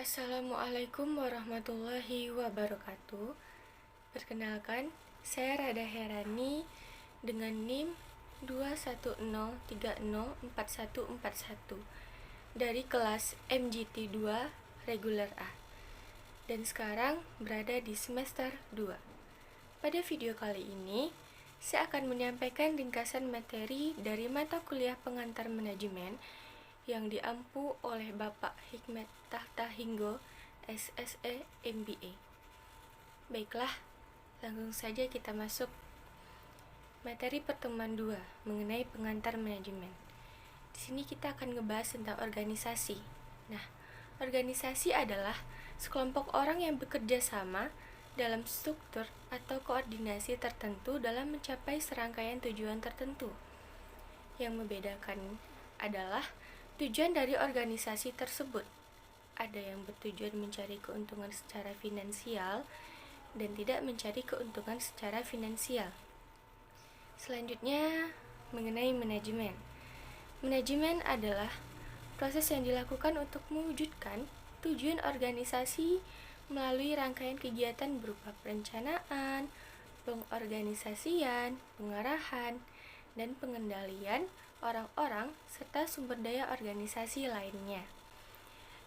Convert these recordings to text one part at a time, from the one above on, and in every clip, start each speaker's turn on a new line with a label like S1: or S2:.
S1: Assalamualaikum warahmatullahi wabarakatuh. Perkenalkan, saya Rada Herani dengan NIM 210304141 dari kelas MGT 2 Reguler A. Dan sekarang berada di semester 2. Pada video kali ini, saya akan menyampaikan ringkasan materi dari mata kuliah pengantar manajemen yang diampu oleh Bapak Hikmet Tahtahinggo, SSE MBA. Baiklah, langsung saja kita masuk materi pertemuan 2 mengenai pengantar manajemen. Di sini kita akan ngebahas tentang organisasi. Nah, organisasi adalah sekelompok orang yang bekerja sama dalam struktur atau koordinasi tertentu dalam mencapai serangkaian tujuan tertentu. Yang membedakan adalah tujuan dari organisasi tersebut. Ada yang bertujuan mencari keuntungan secara finansial dan tidak mencari keuntungan secara finansial. Selanjutnya, mengenai manajemen. Manajemen adalah proses yang dilakukan untuk mewujudkan tujuan organisasi melalui rangkaian kegiatan berupa perencanaan, pengorganisasian, pengarahan, dan pengendalian orang-orang serta sumber daya organisasi lainnya.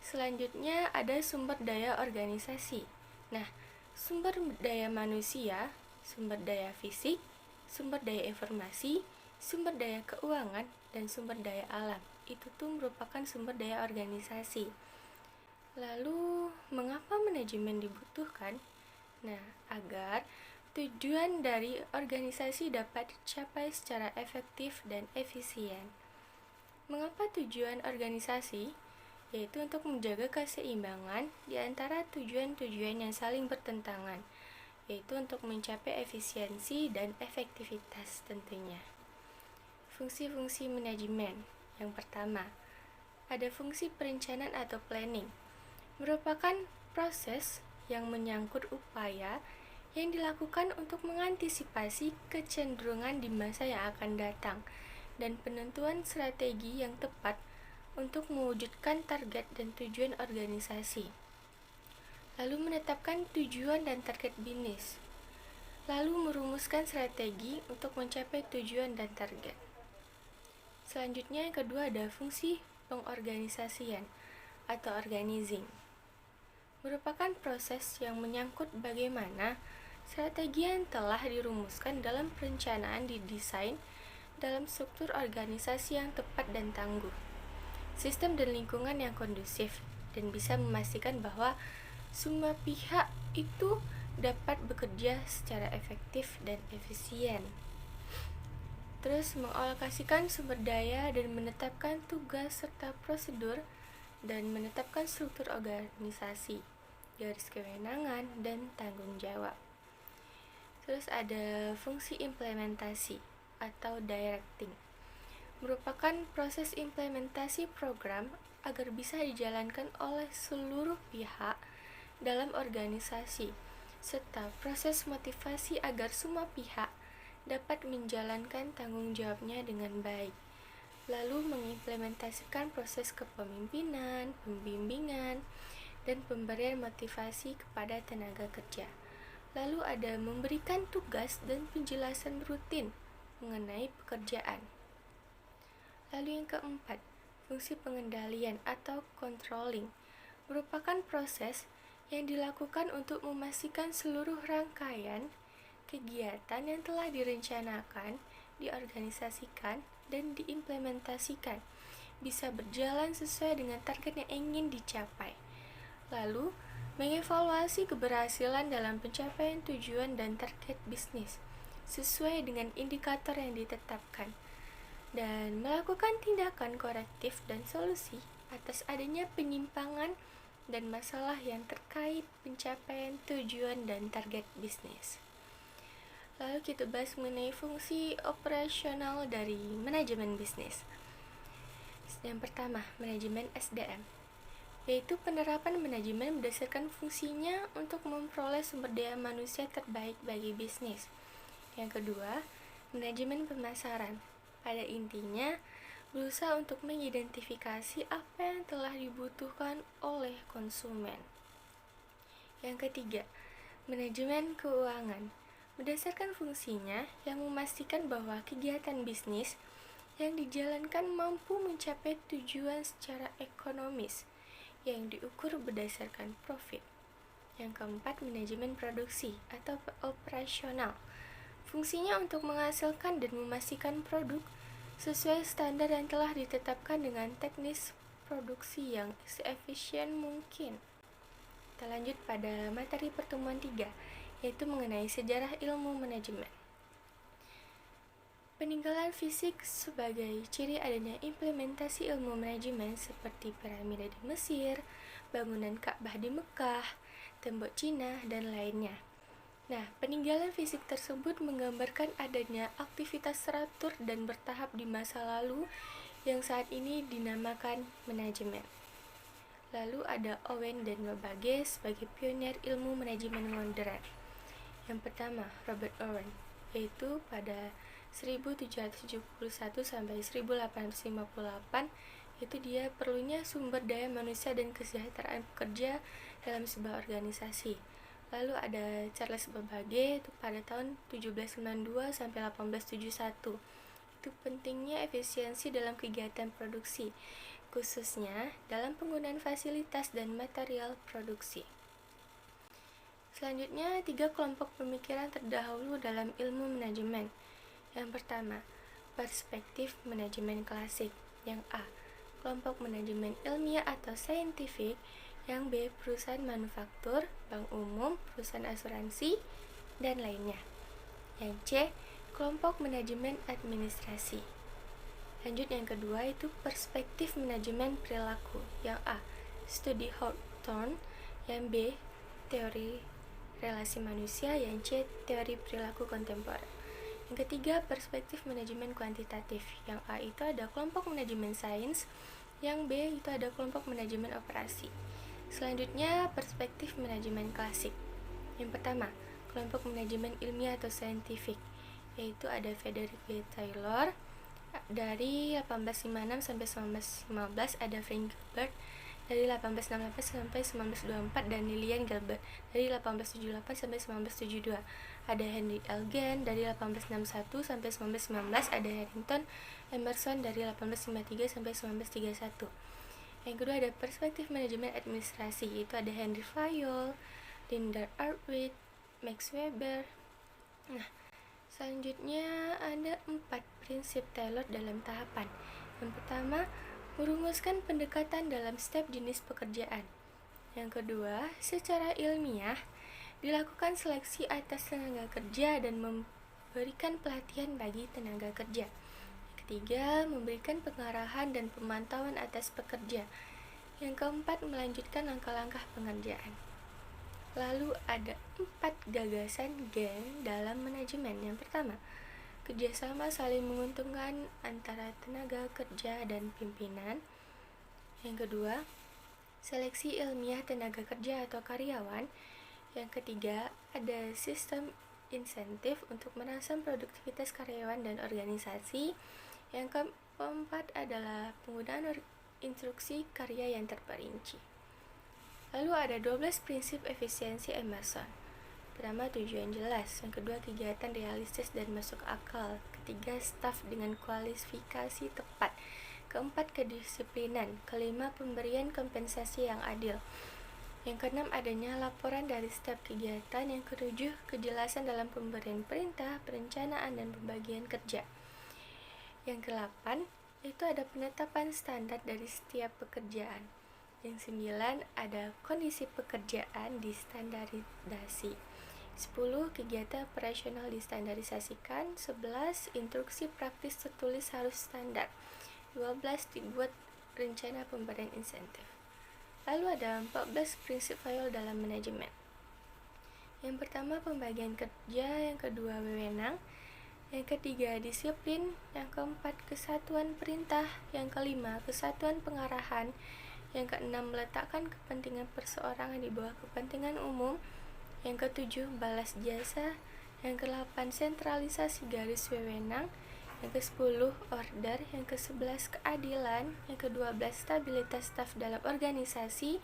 S1: Selanjutnya ada sumber daya organisasi. Nah, sumber daya manusia, sumber daya fisik, sumber daya informasi, sumber daya keuangan, dan sumber daya alam. Itu tuh merupakan sumber daya organisasi. Lalu, mengapa manajemen dibutuhkan? Nah, agar tujuan dari organisasi dapat dicapai secara efektif dan efisien. Mengapa tujuan organisasi? Yaitu untuk menjaga keseimbangan di antara tujuan-tujuan yang saling bertentangan, yaitu untuk mencapai efisiensi dan efektivitas tentunya. Fungsi-fungsi manajemen. Yang pertama, ada fungsi perencanaan atau planning. Merupakan proses yang menyangkut upaya yang dilakukan untuk mengantisipasi kecenderungan di masa yang akan datang dan penentuan strategi yang tepat untuk mewujudkan target dan tujuan organisasi. Lalu menetapkan tujuan dan target bisnis. Lalu merumuskan strategi untuk mencapai tujuan dan target. Selanjutnya yang kedua ada fungsi pengorganisasian atau organizing. Merupakan proses yang menyangkut bagaimana strategi yang telah dirumuskan dalam perencanaan didesain dalam struktur organisasi yang tepat dan tangguh, sistem dan lingkungan yang kondusif, dan bisa memastikan bahwa semua pihak itu dapat bekerja secara efektif dan efisien. Terus mengalokasikan sumber daya dan menetapkan tugas serta prosedur dan menetapkan struktur organisasi, garis kewenangan, dan tanggung jawab. Terus ada fungsi implementasi atau directing. Merupakan proses implementasi program agar bisa dijalankan oleh seluruh pihak dalam organisasi, serta proses motivasi agar semua pihak dapat menjalankan tanggung jawabnya dengan baik. Lalu mengimplementasikan proses kepemimpinan, pembimbingan, dan pemberian motivasi kepada tenaga kerja. Lalu ada memberikan tugas dan penjelasan rutin mengenai pekerjaan. Lalu yang keempat, fungsi pengendalian atau controlling merupakan proses yang dilakukan untuk memastikan seluruh rangkaian kegiatan yang telah direncanakan, diorganisasikan, dan diimplementasikan bisa berjalan sesuai dengan target yang ingin dicapai. Lalu, mengevaluasi keberhasilan dalam pencapaian tujuan dan target bisnis sesuai dengan indikator yang ditetapkan, dan melakukan tindakan korektif dan solusi atas adanya penyimpangan dan masalah yang terkait pencapaian tujuan dan target bisnis. Lalu kita bahas mengenai fungsi operasional dari manajemen bisnis. Yang pertama, manajemen SDM, yaitu penerapan manajemen berdasarkan fungsinya untuk memperoleh sumber daya manusia terbaik bagi bisnis. Yang kedua, manajemen pemasaran. Pada intinya, berusaha untuk mengidentifikasi apa yang telah dibutuhkan oleh konsumen. Yang ketiga, manajemen keuangan. Berdasarkan fungsinya yang memastikan bahwa kegiatan bisnis yang dijalankan mampu mencapai tujuan secara ekonomis yang diukur berdasarkan profit. Yang keempat, manajemen produksi atau operasional. Fungsinya untuk menghasilkan dan memastikan produk sesuai standar yang telah ditetapkan dengan teknis produksi yang seefisien mungkin. Kita lanjut pada materi pertemuan 3, yaitu mengenai sejarah ilmu manajemen. Peninggalan fisik sebagai ciri adanya implementasi ilmu manajemen seperti piramida di Mesir, bangunan Ka'bah di Mekah, tembok Cina, dan lainnya. Nah, peninggalan fisik tersebut menggambarkan adanya aktivitas teratur dan bertahap di masa lalu yang saat ini dinamakan manajemen. Lalu ada Owen dan Babbage sebagai pionir ilmu manajemen modern. Yang pertama, Robert Owen, yaitu pada 1771 sampai 1858, yaitu dia perlunya sumber daya manusia dan kesejahteraan pekerja dalam sebuah organisasi. Lalu ada Charles Babbage itu pada tahun 1792 sampai 1871. Itu pentingnya efisiensi dalam kegiatan produksi, khususnya dalam penggunaan fasilitas dan material produksi. Selanjutnya, 3 kelompok pemikiran terdahulu dalam ilmu manajemen. Yang pertama, perspektif manajemen klasik. Yang A, kelompok manajemen ilmiah atau saintifik. Yang B, perusahaan manufaktur, bank umum, perusahaan asuransi, dan lainnya. Yang C, kelompok manajemen administrasi. Lanjut yang kedua itu perspektif manajemen perilaku. Yang A, studi Hawthorne. Yang B, teori relasi manusia. Yang C, teori perilaku kontemporer. Yang ketiga, perspektif manajemen kuantitatif. Yang A itu ada kelompok manajemen sains. Yang B itu ada kelompok manajemen operasi. Selanjutnya, perspektif manajemen klasik. Yang pertama, kelompok manajemen ilmiah atau saintifik, yaitu ada Frederick W. Taylor dari 1856 sampai 1915, ada Frank Gilbert dari 1868 sampai 1924, dan Lillian Gilbert dari 1878 sampai 1972. Ada Henry L. Gantt dari 1861 sampai 1919, ada Harrington Emerson dari 1853 sampai 1931. Yang kedua ada perspektif manajemen administrasi, yaitu ada Henry Fayol, Lyndon Arkwright, Max Weber. Nah, selanjutnya ada 4 prinsip Taylor dalam tahapan. Yang pertama, merumuskan pendekatan dalam setiap jenis pekerjaan. Yang kedua, secara ilmiah dilakukan seleksi atas tenaga kerja dan memberikan pelatihan bagi tenaga kerja. Ketiga, memberikan pengarahan dan pemantauan atas pekerja. Yang keempat, melanjutkan langkah-langkah pengerjaan. Lalu ada 4 gagasan geng dalam manajemen. Yang pertama, kerjasama saling menguntungkan antara tenaga kerja dan pimpinan. Yang kedua, seleksi ilmiah tenaga kerja atau karyawan. Yang ketiga, ada sistem insentif untuk merangsang produktivitas karyawan dan organisasi. Yang keempat adalah penggunaan instruksi karya yang terperinci. Lalu ada 12 prinsip efisiensi Emerson. Pertama, tujuan jelas. Yang kedua, kegiatan realistis dan masuk akal. Ketiga, staf dengan kualifikasi tepat. Keempat, kedisiplinan. Kelima, pemberian kompensasi yang adil. Yang keenam, adanya laporan dari setiap kegiatan. Yang ketujuh, kejelasan dalam pemberian perintah, perencanaan, dan pembagian kerja. Yang ke-8 itu ada penetapan standar dari setiap pekerjaan. Yang 9 ada kondisi pekerjaan distandarisasi. 10 kegiatan operasional distandarisasikan. 11 instruksi praktis tertulis harus standar. 12 dibuat rencana pemberian insentif. Lalu ada 14 prinsip Fayol dalam manajemen. Yang pertama, pembagian kerja. Yang kedua, wewenang. Yang ketiga, disiplin. Yang keempat, kesatuan perintah. Yang kelima, kesatuan pengarahan. Yang keenam, meletakkan kepentingan perseorangan di bawah kepentingan umum. Yang ketujuh, balas jasa. Yang kedelapan, sentralisasi garis wewenang. yang ke-10 order, yang ke-11 keadilan, yang ke-12 stabilitas staf dalam organisasi,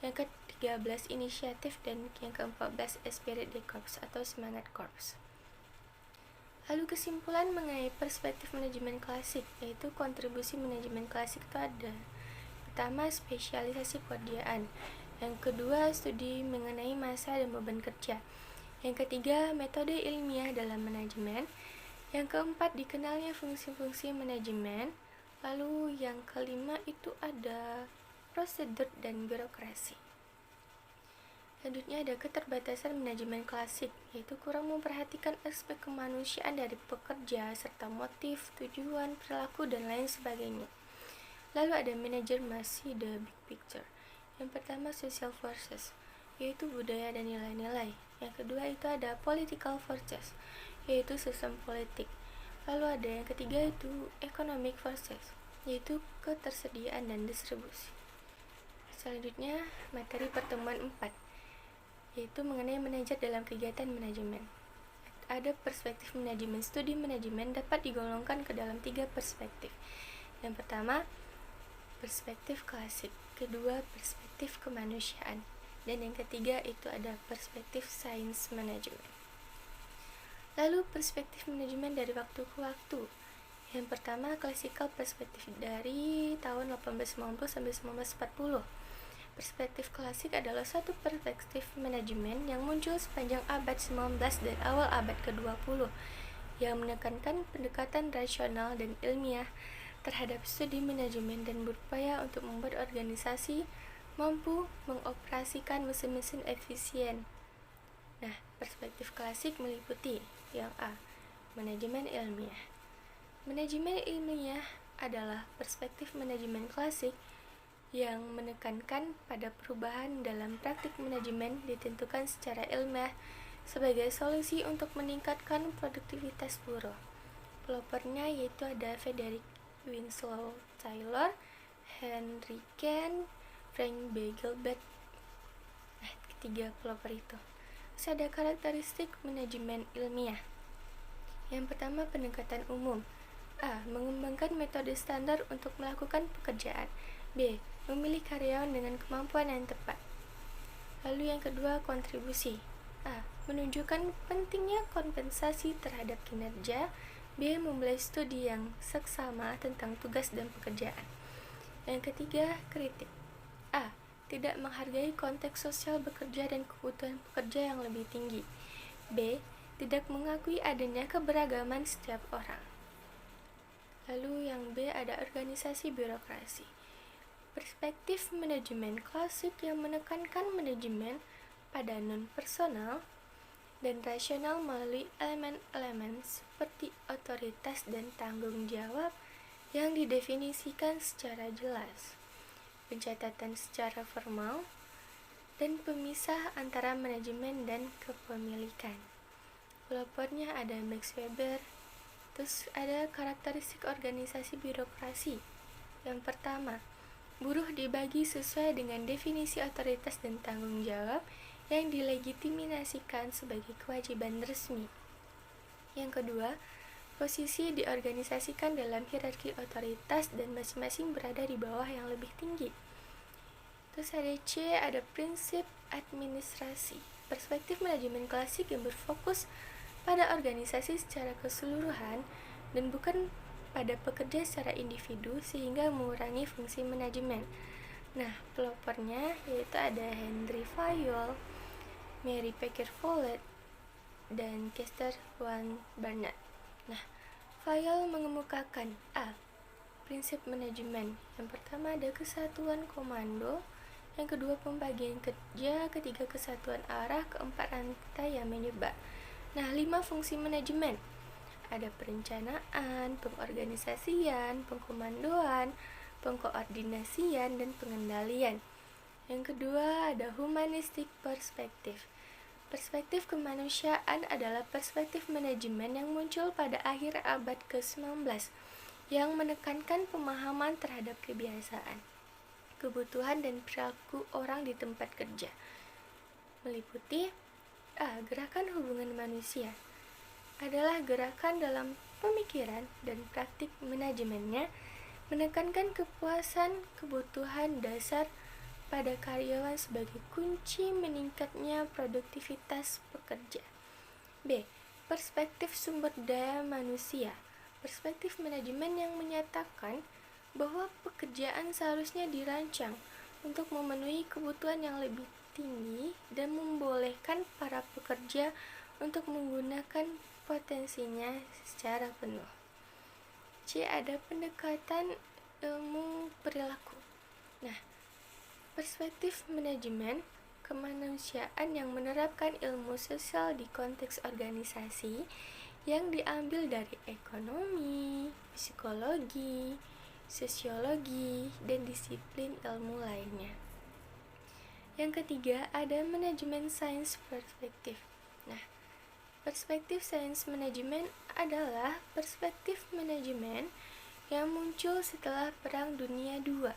S1: yang ke-13 inisiatif, dan yang ke-14 esprit de corps atau semangat korps. Lalu kesimpulan mengenai perspektif manajemen klasik, yaitu kontribusi manajemen klasik itu ada: pertama, spesialisasi pekerjaan; yang kedua, studi mengenai masa dan beban kerja; yang ketiga, metode ilmiah dalam manajemen; yang keempat, dikenalnya fungsi-fungsi manajemen; lalu yang kelima itu ada prosedur dan birokrasi. Selanjutnya ada keterbatasan manajemen klasik, yaitu kurang memperhatikan aspek kemanusiaan dari pekerja serta motif, tujuan, perilaku, dan lain sebagainya. Lalu ada manajer masih the big picture. Yang pertama social forces, yaitu budaya dan nilai-nilai. Yang kedua itu ada political forces, yaitu sistem politik. Lalu ada yang ketiga itu economic forces, yaitu ketersediaan dan distribusi. Selanjutnya materi pertemuan 4, yaitu mengenai manajer dalam kegiatan manajemen. Ada perspektif manajemen. Studi manajemen dapat digolongkan ke dalam 3 perspektif. Yang pertama, perspektif klasik; kedua, perspektif kemanusiaan; dan yang ketiga itu ada perspektif sains manajemen. Lalu perspektif manajemen dari waktu ke waktu. Yang pertama, classical perspektif dari tahun 1890 sampai 1940. Perspektif klasik adalah satu perspektif manajemen yang muncul sepanjang abad 19 dan awal abad ke-20 yang menekankan pendekatan rasional dan ilmiah terhadap studi manajemen dan berupaya untuk membuat organisasi mampu mengoperasikan mesin-mesin efisien. Nah, perspektif klasik meliputi yang A, manajemen ilmiah. Manajemen ilmiah adalah perspektif manajemen klasik yang menekankan pada perubahan dalam praktik manajemen ditentukan secara ilmiah sebagai solusi untuk meningkatkan produktivitas buruh. Pelopornya yaitu ada Frederick Winslow Taylor, Henry Kent, Frank B. Gilbert. Nah, ketiga pelopor itu. Terus ada karakteristik manajemen ilmiah. Yang pertama, pendekatan umum. A. Mengembangkan metode standar untuk melakukan pekerjaan. B. Memilih karyawan dengan kemampuan yang tepat. Lalu yang kedua, kontribusi. A. Menunjukkan pentingnya kompensasi terhadap kinerja. B. Memulai studi yang seksama tentang tugas dan pekerjaan. Yang ketiga, kritik. A. Tidak menghargai konteks sosial bekerja dan kebutuhan pekerja yang lebih tinggi. B. Tidak mengakui adanya keberagaman setiap orang. Lalu yang B ada organisasi birokrasi. Perspektif manajemen klasik yang menekankan manajemen pada non-personal dan rasional melalui elemen-elemen seperti otoritas dan tanggung jawab yang didefinisikan secara jelas, pencatatan secara formal, dan pemisah antara manajemen dan kepemilikan. Pelopornya ada Max Weber. Terus ada karakteristik organisasi birokrasi. Yang pertama, buruh dibagi sesuai dengan definisi otoritas dan tanggung jawab yang dilegitimasikan sebagai kewajiban resmi. Yang kedua, posisi diorganisasikan dalam hierarki otoritas dan masing-masing berada di bawah yang lebih tinggi. Terus ada C, ada prinsip administrasi. Perspektif manajemen klasik yang berfokus pada organisasi secara keseluruhan dan bukan pada pekerja secara individu sehingga mengurangi fungsi manajemen. Nah, pelopornya yaitu ada Henry Fayol, Mary Baker Follet, dan Chester Van Barnard. Nah, Fayol mengemukakan A. Prinsip manajemen. Yang pertama ada kesatuan komando, yang kedua pembagian kerja, ketiga kesatuan arah, keempat rantai yang menyebar. Nah, 5 fungsi manajemen. Ada perencanaan, pengorganisasian, pengkomandoan, pengkoordinasian, dan pengendalian. Yang kedua ada humanistic perspective. Perspektif kemanusiaan adalah perspektif manajemen yang muncul pada akhir abad ke-19 yang menekankan pemahaman terhadap kebiasaan, kebutuhan, dan perilaku orang di tempat kerja. Meliputi A. Gerakan hubungan manusia adalah gerakan dalam pemikiran dan praktik manajemennya menekankan kepuasan kebutuhan dasar pada karyawan sebagai kunci meningkatnya produktivitas pekerja. B. Perspektif sumber daya manusia. Perspektif manajemen yang menyatakan bahwa pekerjaan seharusnya dirancang untuk memenuhi kebutuhan yang lebih tinggi dan membolehkan para pekerja untuk menggunakan potensinya secara penuh. C. Ada pendekatan ilmu perilaku. Nah, perspektif manajemen kemanusiaan yang menerapkan ilmu sosial di konteks organisasi yang diambil dari ekonomi, psikologi, sosiologi, dan disiplin ilmu lainnya. Yang ketiga, ada manajemen sains perspektif. Nah, perspektif sains manajemen adalah perspektif manajemen yang muncul setelah Perang Dunia II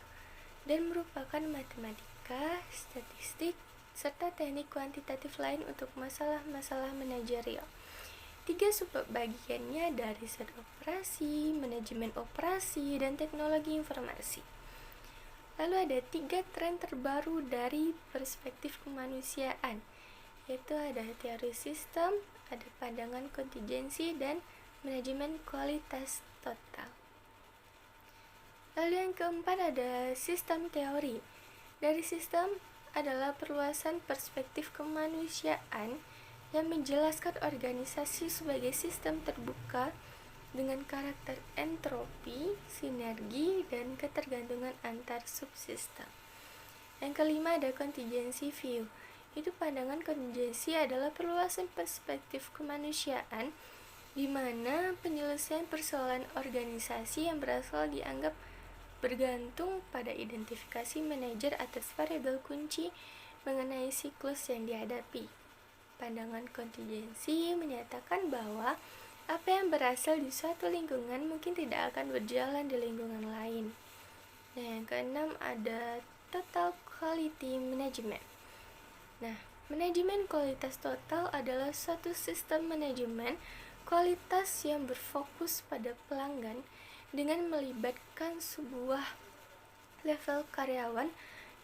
S1: dan merupakan matematika, statistik, serta teknik kuantitatif lain untuk masalah-masalah manajerial. 3 subbagiannya dari riset operasi, manajemen operasi, dan teknologi informasi. Lalu ada 3 tren terbaru dari perspektif kemanusiaan, yaitu ada teori sistem, ada pandangan kontingensi, dan manajemen kualitas total. Lalu yang keempat ada sistem teori. Dari sistem adalah perluasan perspektif kemanusiaan yang menjelaskan organisasi sebagai sistem terbuka dengan karakter entropi, sinergi, dan ketergantungan antar subsistem. Yang kelima ada contingency view. Itu pandangan kontingensi adalah perluasan perspektif kemanusiaan di mana penyelesaian persoalan organisasi yang berasal dianggap bergantung pada identifikasi manajer atas variabel kunci mengenai siklus yang dihadapi. Pandangan kontingensi menyatakan bahwa apa yang berasal di suatu lingkungan mungkin tidak akan berjalan di lingkungan lain. Nah, yang keenam ada total quality management. Nah, manajemen kualitas total adalah suatu sistem manajemen kualitas yang berfokus pada pelanggan dengan melibatkan sebuah level karyawan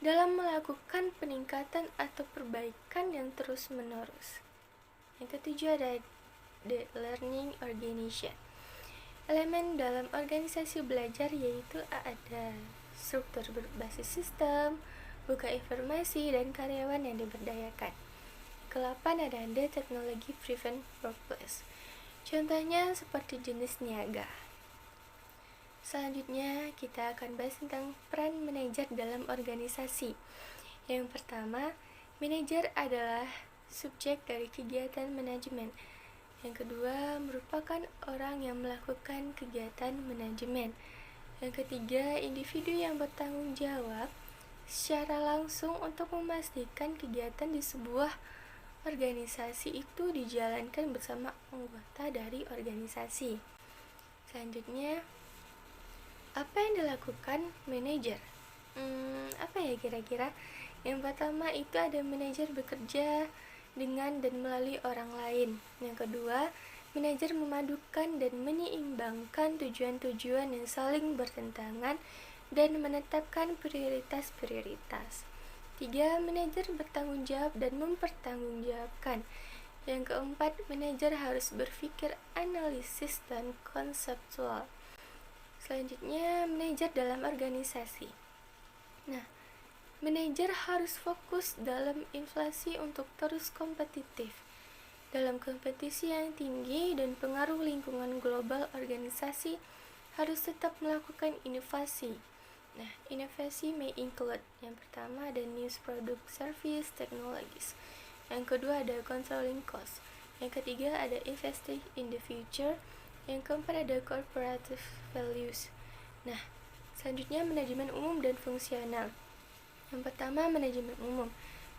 S1: dalam melakukan peningkatan atau perbaikan yang terus-menerus. Yang ketujuh ada the learning organization. Elemen dalam organisasi belajar yaitu ada struktur berbasis sistem, buka informasi, dan karyawan yang diberdayakan. Ke-8 ada the technology driven workplace. Contohnya seperti jenis niaga. Selanjutnya kita akan bahas tentang peran manajer dalam organisasi. Yang pertama, manajer adalah subjek dari kegiatan manajemen. Yang kedua, merupakan orang yang melakukan kegiatan manajemen. Yang ketiga, individu yang bertanggung jawab secara langsung untuk memastikan kegiatan di sebuah organisasi itu dijalankan bersama anggota dari organisasi. Selanjutnya, apa yang dilakukan manajer? Apa ya kira-kira? Yang pertama itu ada manajer bekerja dengan dan melalui orang lain. Yang kedua, manajer memadukan dan menyeimbangkan tujuan-tujuan yang saling bertentangan dan menetapkan prioritas-prioritas. 3. Manajer bertanggung jawab dan mempertanggungjawabkan. Yang keempat, manajer harus berpikir analisis dan konseptual. Selanjutnya, manajer dalam organisasi. Nah, manajer harus fokus dalam inflasi untuk terus kompetitif. Dalam kompetisi yang tinggi dan pengaruh lingkungan global, organisasi harus tetap melakukan inovasi. Nah, inovasi may include yang pertama ada news product service technologies. Yang kedua ada controlling cost. Yang ketiga ada investing in the future. Yang keempat ada corporative values. Nah, selanjutnya manajemen umum dan fungsional. Yang pertama manajemen umum.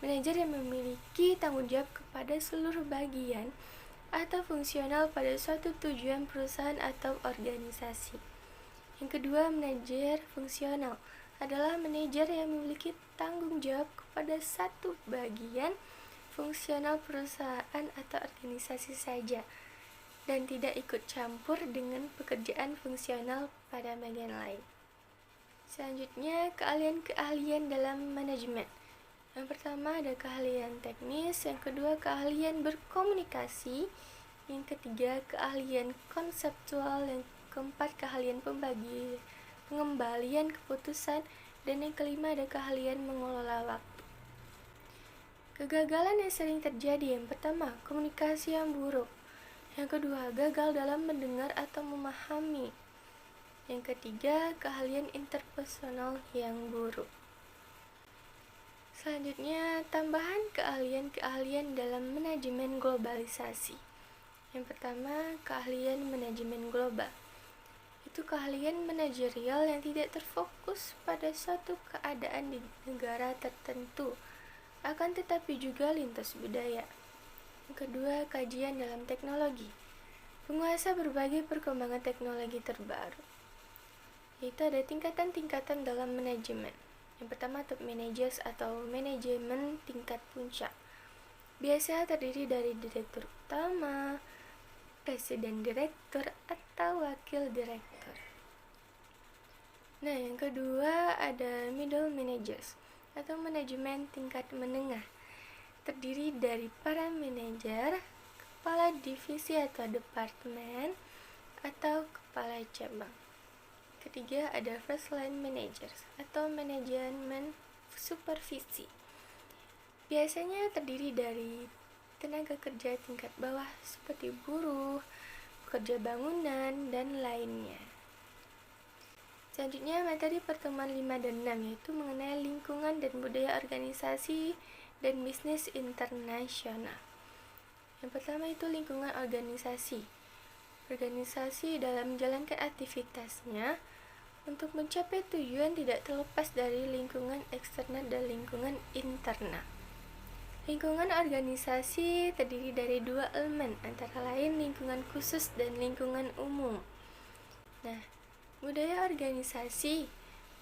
S1: Manajer yang memiliki tanggung jawab kepada seluruh bagian atau fungsional pada suatu tujuan perusahaan atau organisasi. Yang kedua, manajer fungsional adalah manajer yang memiliki tanggung jawab kepada satu bagian fungsional perusahaan atau organisasi saja. dan tidak ikut campur dengan pekerjaan fungsional pada bagian lain. Selanjutnya, keahlian-keahlian dalam manajemen. Yang pertama ada keahlian teknis, yang kedua keahlian berkomunikasi, yang ketiga keahlian konseptual, yang keempat keahlian pengembalian keputusan, dan yang kelima ada keahlian mengelola waktu. Kegagalan yang sering terjadi, yang pertama komunikasi yang buruk, yang kedua gagal dalam mendengar atau memahami, yang ketiga keahlian interpersonal yang buruk. Selanjutnya, tambahan keahlian-keahlian dalam manajemen globalisasi. Yang pertama, keahlian manajemen global. Itu keahlian manajerial yang tidak terfokus pada suatu keadaan di negara tertentu, akan tetapi juga lintas budaya. Yang kedua, kajian dalam teknologi. Penguasa berbagai perkembangan teknologi terbaru. Yaitu ada tingkatan-tingkatan dalam manajemen. Yang pertama, top managers atau manajemen tingkat puncak. Biasanya terdiri dari direktur utama, presiden direktur, atau wakil direktur. Nah, yang kedua ada middle managers atau manajemen tingkat menengah. Terdiri dari para manajer, kepala divisi atau departemen, atau kepala cabang. Ketiga ada first line managers atau manajemen supervisi. Biasanya terdiri dari tenaga kerja tingkat bawah seperti buruh, pekerja bangunan, dan lainnya. Selanjutnya materi pertemuan 5 dan 6 yaitu mengenai lingkungan dan budaya organisasi dan bisnis internasional. Yang pertama itu lingkungan organisasi. Organisasi dalam menjalankan aktivitasnya untuk mencapai tujuan tidak terlepas dari lingkungan eksternal dan lingkungan internal. Lingkungan organisasi terdiri dari dua elemen, antara lain lingkungan khusus dan lingkungan umum. Nah, budaya organisasi.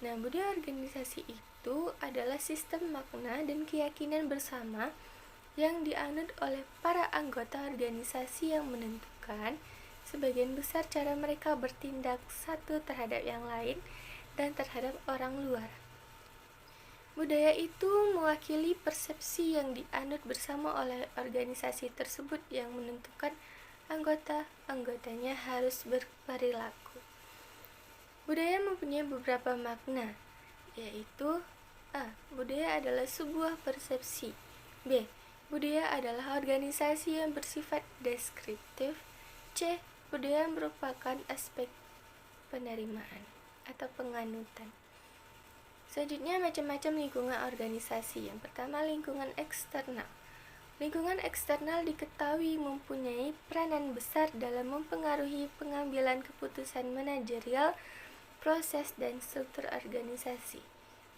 S1: Budaya organisasi itu adalah sistem makna dan keyakinan bersama yang dianut oleh para anggota organisasi yang menentukan sebagian besar cara mereka bertindak satu terhadap yang lain dan terhadap orang luar. Budaya itu mewakili persepsi yang dianut bersama oleh organisasi tersebut yang menentukan anggota-anggotanya harus berperilaku. Budaya mempunyai beberapa makna, yaitu A. Budaya adalah sebuah persepsi. B. Budaya adalah organisasi yang bersifat deskriptif. C. Budaya merupakan aspek penerimaan atau penganutan. Selanjutnya macam-macam lingkungan organisasi. Yang pertama lingkungan eksternal. Lingkungan eksternal diketahui mempunyai peranan besar dalam mempengaruhi pengambilan keputusan manajerial, proses, dan struktur organisasi.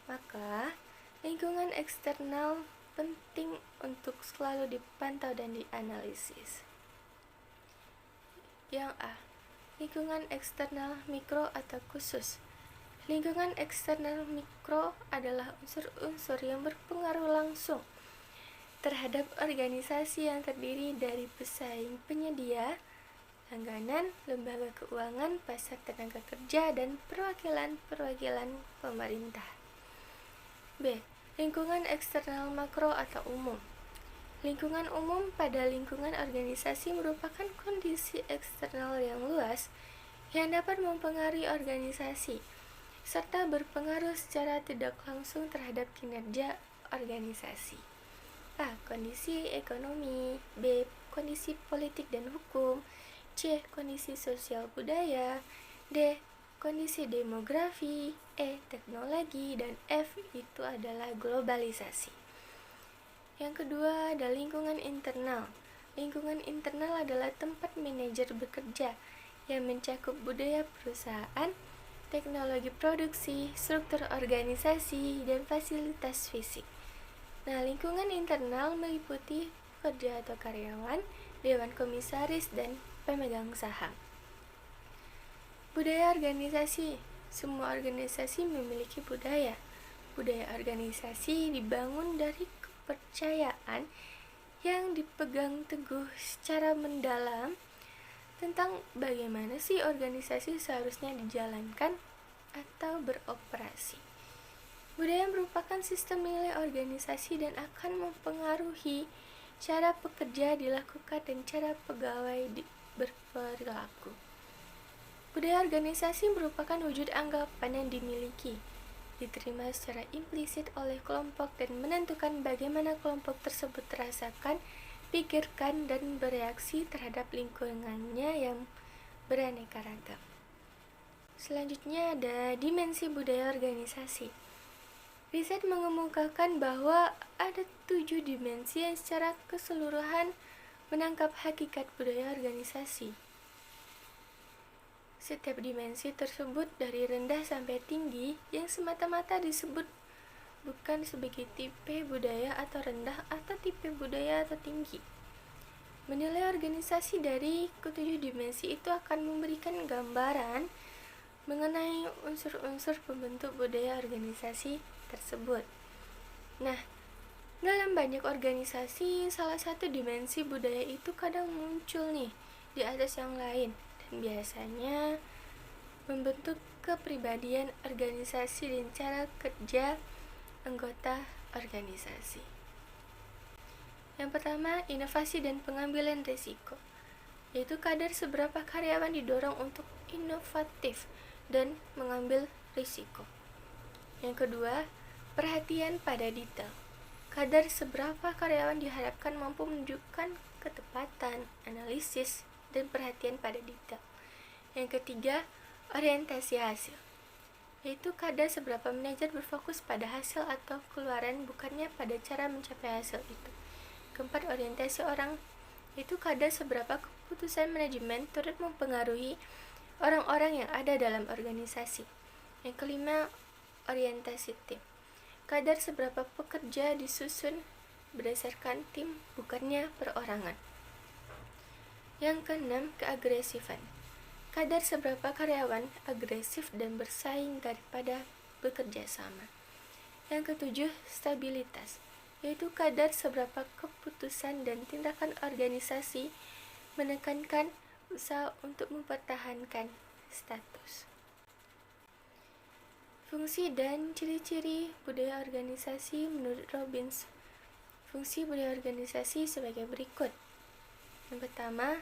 S1: Maka, lingkungan eksternal penting untuk selalu dipantau dan dianalisis. Yang A. Lingkungan eksternal mikro atau khusus. Lingkungan eksternal mikro adalah unsur-unsur yang berpengaruh langsung terhadap organisasi yang terdiri dari pesaing penyedia, langganan, lembaga keuangan, pasar tenaga kerja, dan perwakilan-perwakilan pemerintah. B. Lingkungan eksternal makro atau umum. Lingkungan umum pada lingkungan organisasi merupakan kondisi eksternal yang luas yang dapat mempengaruhi organisasi serta berpengaruh secara tidak langsung terhadap kinerja organisasi. A. Kondisi ekonomi. B. Kondisi politik dan hukum. C. Kondisi sosial budaya. D. Kondisi demografi. E. Teknologi. Dan F. Itu adalah globalisasi. Yang kedua ada lingkungan internal. Lingkungan internal adalah tempat manajer bekerja yang mencakup budaya perusahaan, teknologi produksi, struktur organisasi, dan fasilitas fisik. Lingkungan internal meliputi pekerja atau karyawan, dewan komisaris, dan pemegang saham. Budaya organisasi. Semua organisasi memiliki budaya. Budaya organisasi dibangun dari kepercayaan yang dipegang teguh secara mendalam tentang bagaimana sih organisasi seharusnya dijalankan atau beroperasi. Budaya merupakan sistem nilai organisasi dan akan mempengaruhi cara pekerja dilakukan dan cara pegawai berperilaku. Budaya organisasi merupakan wujud anggapan yang dimiliki, diterima secara implisit oleh kelompok dan menentukan bagaimana kelompok tersebut terasakan, pikirkan, dan bereaksi terhadap lingkungannya yang beraneka ragam. Selanjutnya ada dimensi budaya organisasi. Riset mengemukakan bahwa ada 7 dimensi yang secara keseluruhan menangkap hakikat budaya organisasi. Setiap dimensi tersebut dari rendah sampai tinggi yang semata-mata disebut bukan sebagai tipe budaya atau rendah atau tipe budaya atau tinggi. Menilai organisasi dari ketujuh dimensi itu akan memberikan gambaran mengenai unsur-unsur pembentuk budaya organisasi tersebut. Nah, dalam banyak organisasi, salah satu dimensi budaya itu kadang muncul nih di atas yang lain dan biasanya membentuk kepribadian organisasi dan cara kerja anggota organisasi. Yang pertama, inovasi dan pengambilan risiko, yaitu kadar seberapa karyawan didorong untuk inovatif dan mengambil risiko. Yang kedua, perhatian pada detail. Kadar seberapa karyawan diharapkan mampu menunjukkan ketepatan, analisis, dan perhatian pada detail. Yang ketiga, orientasi hasil, yaitu kadar seberapa manajer berfokus pada hasil atau keluaran bukannya pada cara mencapai hasil itu. Keempat, orientasi orang, yaitu kadar seberapa keputusan manajemen turut mempengaruhi orang-orang yang ada dalam organisasi. Yang kelima, orientasi tim, kadar seberapa pekerja disusun berdasarkan tim bukannya perorangan. Yang keenam, keagresifan, kadar seberapa karyawan agresif dan bersaing daripada bekerja sama. Yang ketujuh, stabilitas, yaitu kadar seberapa keputusan dan tindakan organisasi menekankan usaha untuk mempertahankan status. Fungsi dan ciri-ciri budaya organisasi menurut Robbins. Fungsi budaya organisasi sebagai berikut. Yang pertama,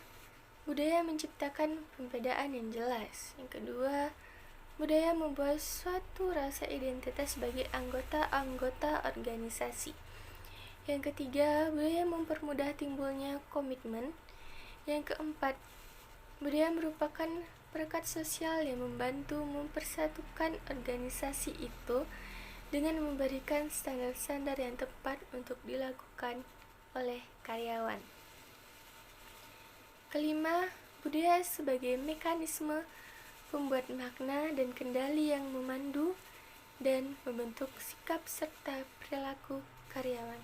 S1: budaya menciptakan pembedaan yang jelas. Yang kedua, budaya membuat suatu rasa identitas bagi anggota-anggota organisasi. Yang ketiga, budaya mempermudah timbulnya komitmen. Yang keempat, budaya merupakan perekat sosial yang membantu mempersatukan organisasi itu dengan memberikan standar-standar yang tepat untuk dilakukan oleh karyawan. Kelima, budaya sebagai mekanisme pembuat makna dan kendali yang memandu dan membentuk sikap serta perilaku karyawan.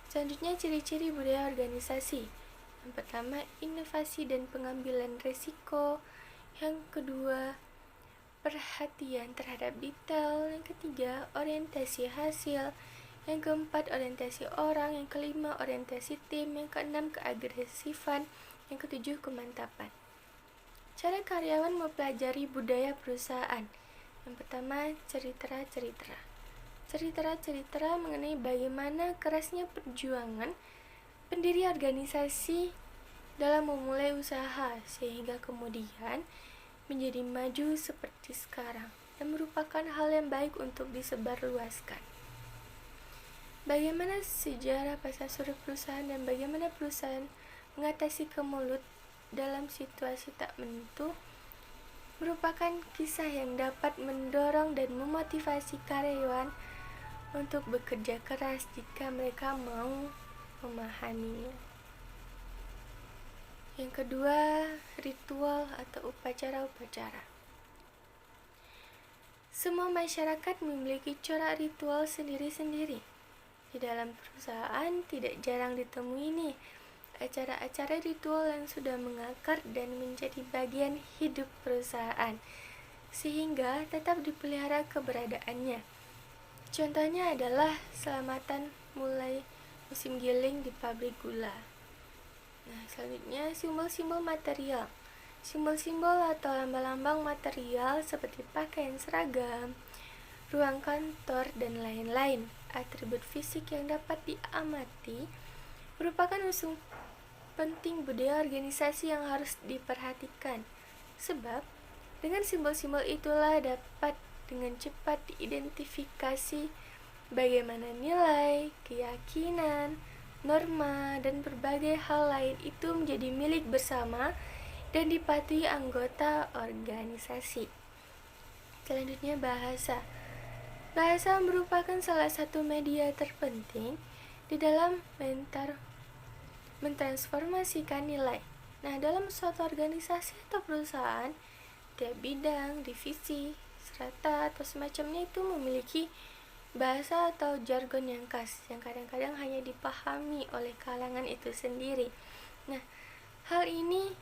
S1: Selanjutnya, ciri-ciri budaya organisasi. Yang pertama, inovasi dan pengambilan risiko. Yang kedua, perhatian terhadap detail. Yang ketiga, orientasi hasil. Yang keempat, orientasi orang. Yang kelima, orientasi tim. Yang keenam, keagresifan. Yang ketujuh, kemantapan. Cara karyawan mempelajari budaya perusahaan. Yang pertama, cerita-cerita. Cerita-cerita mengenai bagaimana kerasnya perjuangan pendiri organisasi dalam memulai usaha sehingga kemudian menjadi maju seperti sekarang dan merupakan hal yang baik untuk disebarluaskan. Bagaimana sejarah pasar surut perusahaan dan bagaimana perusahaan mengatasi kemelut dalam situasi tak menentu merupakan kisah yang dapat mendorong dan memotivasi karyawan untuk bekerja keras jika mereka mau memahaminya. Yang kedua, ritual atau upacara-upacara. Semua masyarakat memiliki corak ritual sendiri-sendiri. Di dalam perusahaan tidak jarang ditemui nih acara-acara ritual yang sudah mengakar dan menjadi bagian hidup perusahaan, sehingga tetap dipelihara keberadaannya. Contohnya adalah selamatan mulai musim giling di pabrik gula. Nah, selanjutnya simbol-simbol material. Simbol-simbol atau lambang-lambang material seperti pakaian seragam, ruang kantor, dan lain-lain. Atribut fisik yang dapat diamati merupakan unsur penting budaya organisasi yang harus diperhatikan. Sebab, dengan simbol-simbol itulah dapat dengan cepat diidentifikasi bagaimana nilai, keyakinan, norma, dan berbagai hal lain itu menjadi milik bersama dan dipatuhi anggota organisasi. Selanjutnya bahasa. Bahasa merupakan salah satu media terpenting di dalam mentransformasikan nilai. Nah, dalam suatu organisasi atau perusahaan, tiap bidang, divisi, strata, atau semacamnya itu memiliki bahasa atau jargon yang khas yang kadang-kadang hanya dipahami oleh kalangan itu sendiri. Nah, hal ini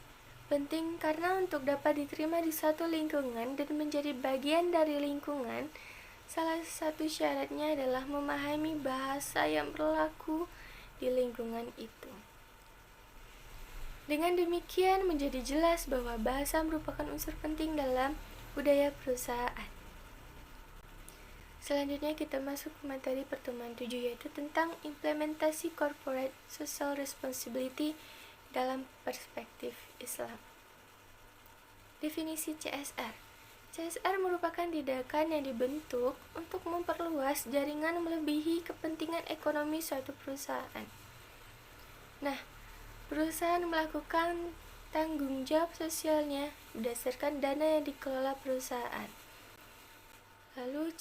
S1: penting karena untuk dapat diterima di suatu lingkungan dan menjadi bagian dari lingkungan, salah satu syaratnya adalah memahami bahasa yang berlaku di lingkungan itu. Dengan demikian menjadi jelas bahwa bahasa merupakan unsur penting dalam budaya perusahaan. Selanjutnya kita masuk ke materi pertemuan 7, yaitu tentang implementasi corporate social responsibility dalam perspektif Islam. Definisi CSR. CSR merupakan tindakan yang dibentuk untuk memperluas jaringan melebihi kepentingan ekonomi suatu perusahaan. Nah, perusahaan melakukan tanggung jawab sosialnya berdasarkan dana yang dikelola perusahaan. Lalu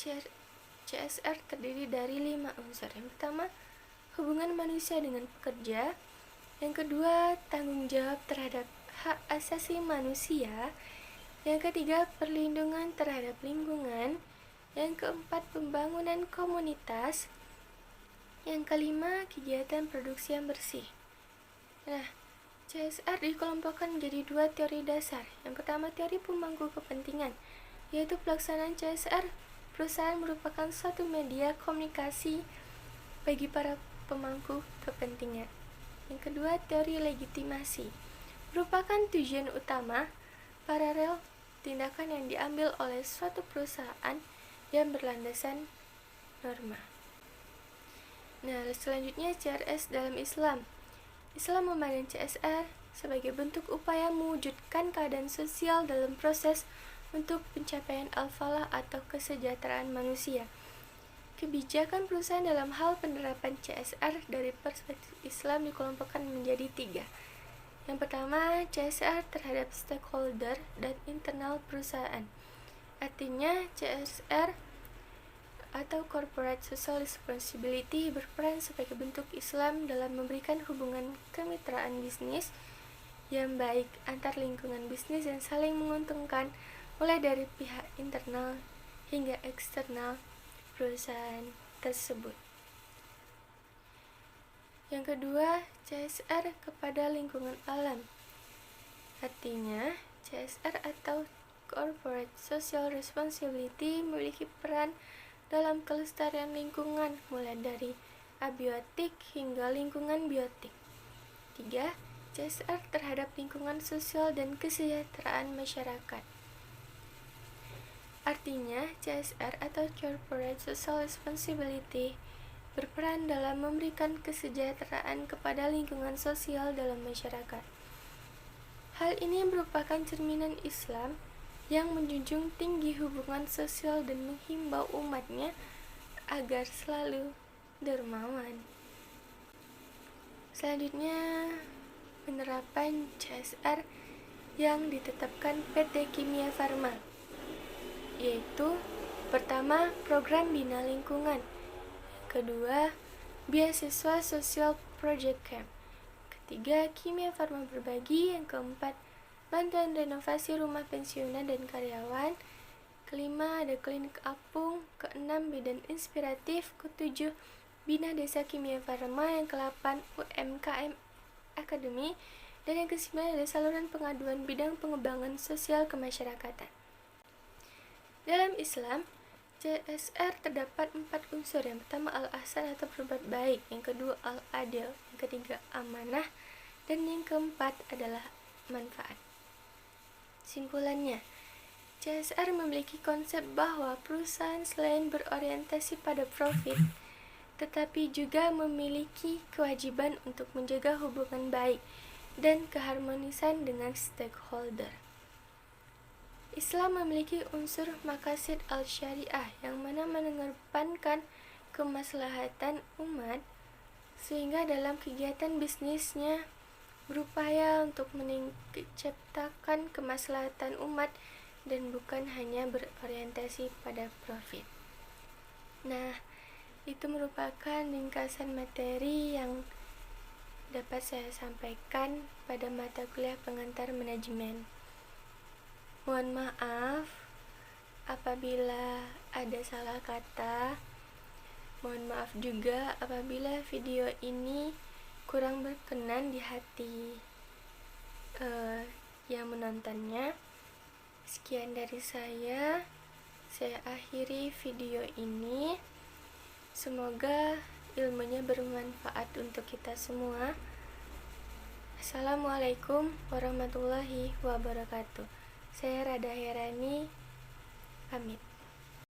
S1: CSR terdiri dari 5 unsur. Yang pertama, hubungan manusia dengan pekerja. Yang kedua, tanggung jawab terhadap hak asasi manusia. Yang ketiga, perlindungan terhadap lingkungan. Yang keempat, pembangunan komunitas. Yang kelima, kegiatan produksi yang bersih. Nah, CSR dikelompokkan menjadi 2 teori dasar. Yang pertama, teori pemangku kepentingan, yaitu pelaksanaan CSR perusahaan merupakan suatu media komunikasi bagi para pemangku kepentingan. Yang kedua, teori legitimasi merupakan tujuan utama paralel tindakan yang diambil oleh suatu perusahaan yang berlandasan norma. Nah, selanjutnya CRS dalam Islam. Islam memandang CSR sebagai bentuk upaya mewujudkan keadaan sosial dalam proses untuk pencapaian al-falah atau kesejahteraan manusia. Kebijakan perusahaan dalam hal penerapan CSR dari perspektif Islam dikelompokkan menjadi 3. Yang pertama, CSR terhadap stakeholder dan internal perusahaan. Artinya, CSR atau Corporate Social Responsibility berperan sebagai bentuk Islam dalam memberikan hubungan kemitraan bisnis yang baik antar lingkungan bisnis yang saling menguntungkan, mulai dari pihak internal hingga eksternal perusahaan tersebut. Yang kedua, CSR kepada lingkungan alam. Artinya, CSR atau Corporate Social Responsibility memiliki peran dalam kelestarian lingkungan, mulai dari abiotik hingga lingkungan biotik. 3. CSR terhadap lingkungan sosial dan kesejahteraan masyarakat. Artinya, CSR atau Corporate Social Responsibility berperan dalam memberikan kesejahteraan kepada lingkungan sosial dalam masyarakat. Hal ini merupakan cerminan Islam yang menjunjung tinggi hubungan sosial dan menghimbau umatnya agar selalu dermawan. Selanjutnya, penerapan CSR yang ditetapkan PT Kimia Farma, yaitu pertama, program bina lingkungan. Kedua, beasiswa sosial project camp. Ketiga, Kimia Farma berbagi. Yang keempat, bantuan renovasi rumah pensiunan dan karyawan. Kelima, ada klinik apung. Keenam, bidan inspiratif. Ketujuh, bina desa Kimia Farma. Yang ke-8, UMKM Academy. Dan yang ke-9, ada saluran pengaduan bidang pengembangan sosial kemasyarakatan. Dalam Islam, CSR terdapat 4 unsur. Yang pertama, al-ahsan atau berbuat baik. Yang kedua, al-adil. Yang ketiga, amanah. Dan yang keempat adalah manfaat. Simpulannya, CSR memiliki konsep bahwa perusahaan selain berorientasi pada profit, tetapi juga memiliki kewajiban untuk menjaga hubungan baik dan keharmonisan dengan stakeholder. Islam memiliki unsur maqasid al-syariah yang mana mengedepankan kemaslahatan umat, sehingga dalam kegiatan bisnisnya berupaya untuk menciptakan kemaslahatan umat dan bukan hanya berorientasi pada profit. Nah, itu merupakan ringkasan materi yang dapat saya sampaikan pada mata kuliah pengantar manajemen. Mohon maaf apabila ada salah kata. Mohon maaf juga apabila video ini kurang berkenan di hati yang menontonnya. Sekian dari saya akhiri video ini. Semoga ilmunya bermanfaat untuk kita semua. Assalamualaikum warahmatullahi wabarakatuh. Saya Rada Herani, pamit.